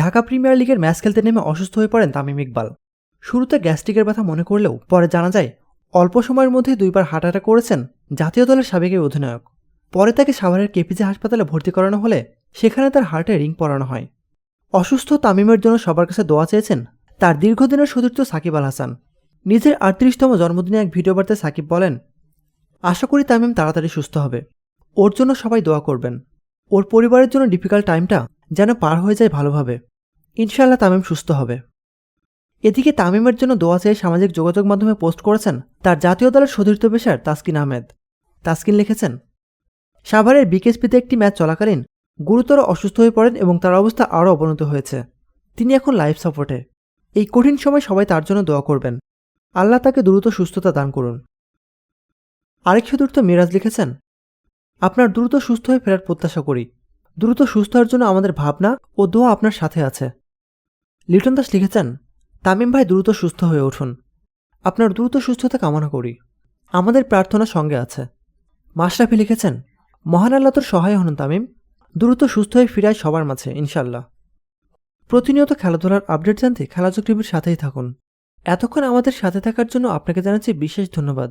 Dhaka premier লিগের match খেলতে নেমে অসুস্থ হয়ে পড়েন তামিম ইকবাল। শুরুতে গ্যাস্ট্রিকের ব্যথা মনে করলেও পরে জানা যায় অল্প সময়ের মধ্যেই 2বার হার্ট অ্যাটাক করেছেন জাতীয় দলের সাবেক এই অধিনায়ক। পরে তাকে সাভারের কেপিজে হাসপাতালে ভর্তি করানো হলে সেখানে তার হার্টে রিং পরানো হয়। অসুস্থ তামিমের জন্য সবার কাছে দোয়া চেয়েছেন তার দীর্ঘদিনের সতীর্থ সাকিব আল হাসান। নিজের 38তম জন্মদিনে এক ভিডিও বার্তায় সাকিব বলেন, আশা করি তামিম তাড়াতাড়ি সুস্থ হবে। ওর জন্য সবাই দোয়া করবেন। ওর পরিবারের জন্য ডিফিকাল্ট টাইমটা যেন পার হয়ে যায় ভালোভাবে। ইনশাআল্লাহ তামিম সুস্থ হবে। এদিকে তামিমের জন্য দোয়া চেয়ে সামাজিক যোগাযোগ মাধ্যমে পোস্ট করেছেন তার জাতীয় দলের সতীর্থ পেসার তাসকিন আহমেদ। তাসকিন লিখেছেন, সাভারের বিকেএসপিতে একটি ম্যাচ চলাকালীন গুরুতর অসুস্থ হয়ে পড়েন এবং তার অবস্থা আরও অবনত হয়েছে। তিনি এখন লাইফ সাপোর্টে। এই কঠিন সময় সবাই তার জন্য দোয়া করবেন। আল্লাহ তাকে দ্রুত সুস্থতা দান করুন। আরেক সতীর্থ মিরাজ লিখেছেন, আপনার দ্রুত সুস্থ হয়ে ফেরার প্রত্যাশা করি। দ্রুত সুস্থ হওয়ার জন্য আমাদের ভাবনা ও দোয়া আপনার সাথে আছে। লিটন দাস লিখেছেন, তামিম ভাই দ্রুত সুস্থ হয়ে উঠুন। আপনার দ্রুত সুস্থতা কামনা করি। আমাদের প্রার্থনা সঙ্গে আছে। মাশরাফি লিখেছেন, মহান আল্লাহ তোর সহায় হন তামিম। দ্রুত সুস্থ হয়ে ফিরায় সবার মাঝে ইনশাল্লাহ। প্রতিনিয়ত খেলাধুলার আপডেট জানতে খেলাযোগ টিভির সাথেই থাকুন। এতক্ষণ আমাদের সাথে থাকার জন্য আপনাকে জানাচ্ছি বিশেষ ধন্যবাদ।